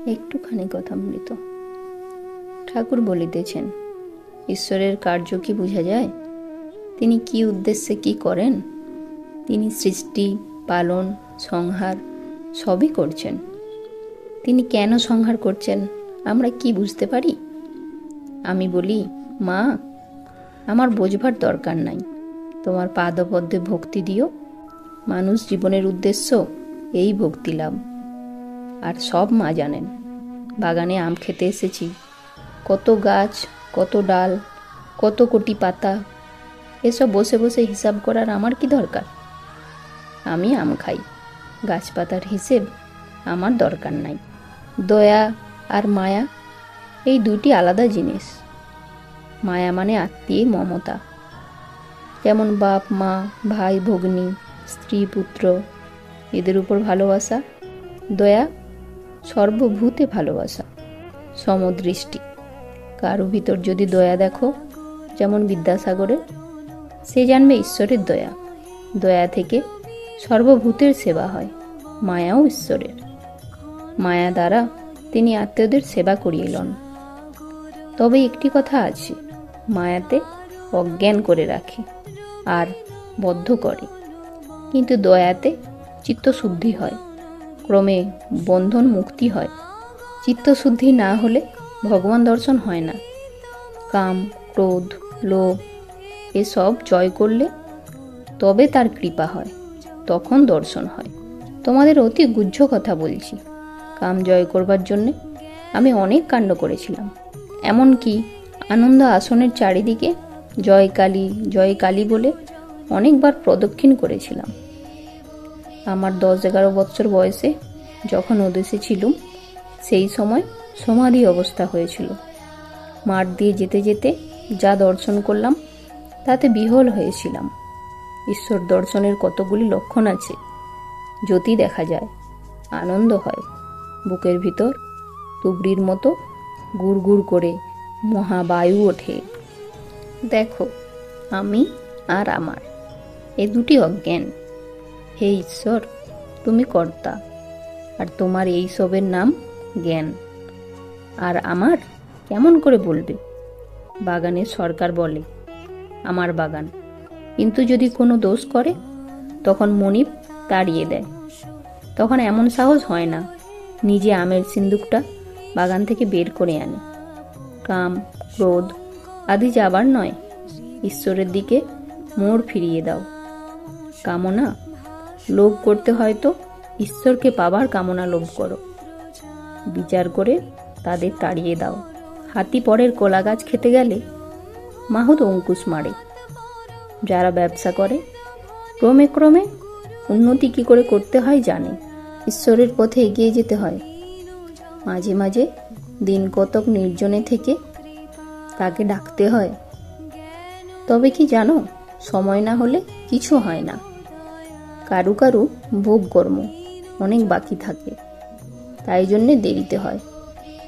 একটুখানি কথামৃত। ঠাকুর বলিতেছেন, ঈশ্বরের কার্য কি বোঝা যায়? তিনি কি উদ্দেশ্যে কি করেন? তিনি সৃষ্টি, পালন, সংহার সবই করছেন। তিনি কেন সংহার করছেন আমরা কি বুঝতে পারি? আমি বলি, মা, আমার বোঝবার দরকার নাই, তোমার পাদপদ্মে ভক্তি দিও। মানুষ জীবনের উদ্দেশ্য এই ভক্তি লাভ। আর সব মা জানেন। বাগানে আম খেতে এসেছি, কত গাছ, কত ডাল, কত কোটি পাতা, এসব বসে বসে হিসাব করার আমার কি দরকার? আমি আম খাই, গাছপাতার হিসেব আমার দরকার নাই। দয়া আর মায়া এই দুটি আলাদা জিনিস। মায়া মানে আত্মীয় মমতা, যেমন বাপ মা, ভাই ভগ্নী, স্ত্রী পুত্র, এদের উপর ভালোবাসা। দয়া সর্বভূতে ভালোবাসা, সমদৃষ্টি। কারো ভিতর যদি দয়া দেখো, যেমন বিদ্যাসাগরের, সে জানবে ঈশ্বরের দয়া। দয়া থেকে সর্বভূতের সেবা হয়। মায়াও ঈশ্বরের। মায়া দ্বারা তিনি আত্মীয়দের সেবা করিয়ে লন। তবে একটি কথা আছে, মায়াতে অজ্ঞান করে রাখে আর বদ্ধ করে, কিন্তু দয়াতে চিত্তশুদ্ধি হয়, ক্রমে বন্ধন মুক্তি হয়। চিত্তশুদ্ধি না হলে ভগবান দর্শন হয় না। কাম, ক্রোধ, লোভ এসব জয় করলে তবে তার কৃপা হয়, তখন দর্শন হয়। তোমাদের অতি গুহ্য কথা বলছি। কাম জয় করবার জন্যে আমি অনেক কাণ্ড করেছিলাম। এমনকি আনন্দ আসনের চারিদিকে জয় কালী, জয় কালী বলে অনেকবার প্রদক্ষিণ করেছিলাম। আমার 10-11 বৎসর বয়সে যখন ওদেশে ছিলুম, সেই সময় সমাধি অবস্থা হয়েছিল। মাঠ দিয়ে যেতে যেতে যা দর্শন করলাম তাতে বিহ্বল হয়েছিলাম। ঈশ্বর দর্শনের কতগুলি লক্ষণ আছে। জ্যোতি দেখা যায়, আনন্দ হয়, বুকের ভিতর তুবড়ির মতো গুড় গুড় করে মহাবায়ু ওঠে। দেখো, আমি আর আমার এ দুটি অজ্ঞান। হে ঈশ্বর, তুমি কর্তা, আর তোমার এই সবের নাম জ্ঞান। আর আমার কেমন করে বলবে? বাগানের সরকার বলে আমার বাগান, কিন্তু যদি কোনো দোষ করে তখন মনিব তাড়িয়ে দেয়। তখন এমন সাহস হয় না নিজে আমের সিন্দুকটা বাগান থেকে বের করে আনে। কাম, ক্রোধ আদি যাবার নয়, ঈশ্বরের দিকে মোড় ফিরিয়ে দাও। কামনা, লোভ করতে হয়তো ঈশ্বরকে পাবার কামনা লোভ করো। বিচার করে তাদের তাড়িয়ে দাও। হাতি পরের কলা গাছ খেতে গেলে মাহুত অঙ্কুশ মারে। যারা ব্যবসা করে ক্রমে ক্রমে উন্নতি কি করে করতে হয় জানে। ঈশ্বরের পথে এগিয়ে যেতে হয়। মাঝে মাঝে দিন কতক নির্জনে থেকে তাকে ডাকতে হয়। তবে কি জানো, সময় না হলে কিছু হয় না। কারু কারু ভোগ কর্ম অনেক বাকি থাকে, তাই জন্যে দেরিতে হয়।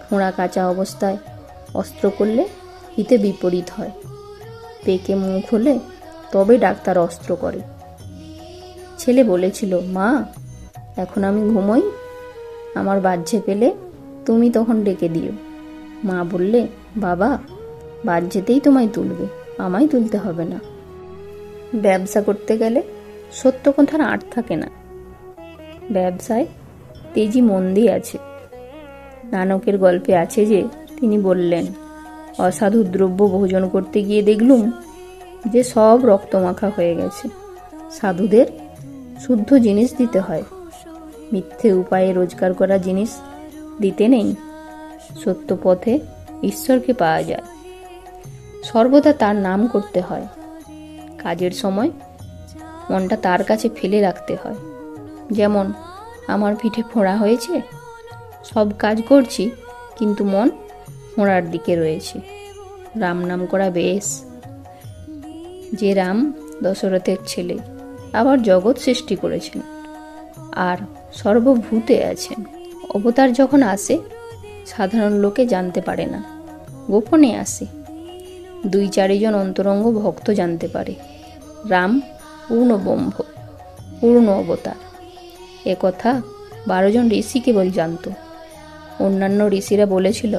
ফোঁড়া কাঁচা অবস্থায় অস্ত্র করলে হিতে বিপরীত হয়। পেকে মুখ হলে তবে ডাক্তার অস্ত্র করে। ছেলে বলেছিল, মা, এখন আমি ঘুমোই, আমার বাহ্যে পেলে তুমি তখন ডেকে দিও। মা বললে, বাবা, বাহ্যেতেই তোমায় তুলবে, আমায় তুলতে হবে না। ব্যবসা করতে গেলে সত্য কথার আঁট থাকে না। ব্যবসায় তেজি মন্দি আছে। নানকের গল্পে আছে যে তিনি বললেন, অসাধু দ্রব্য ভোজন করতে গিয়ে দেখলুম যে সব রক্তমাখা হয়ে গেছে। সাধুদের শুদ্ধ জিনিস দিতে হয়, মিথ্যে উপায়ে রোজগার করা জিনিস দিতে নেই। সত্য পথে ঈশ্বরকে পাওয়া যায়, সর্বদা তার নাম করতে হয়। কাজের সময় মনটা তার কাছে ফেলে রাখতে হয়। যেমন আমার পিঠে ফোঁড়া হয়েছে, সব কাজ করছি, কিন্তু মন ফোঁড়ার দিকে রয়েছে। রাম নাম করা বেশ। যে রাম দশরথের ছেলে, আবার জগৎ সৃষ্টি করেছেন আর সর্বভূতে আছেন। অবতার যখন আসে সাধারণ লোকে জানতে পারে না, গোপনে আসে। 2-4 জন অন্তরঙ্গ ভক্ত জানতে পারে। রাম পূর্ণ ব্রহ্ম, পূর্ণ অবতার। এ কথা 12 জন ঋষি কেবল জানত। অন্যান্য ঋষিরা বলেছিল,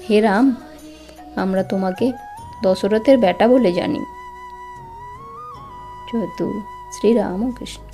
হে রাম, আমরা তোমাকে দশরথের বেটা বলে জানি। জয়তু শ্রীরামকৃষ্ণ।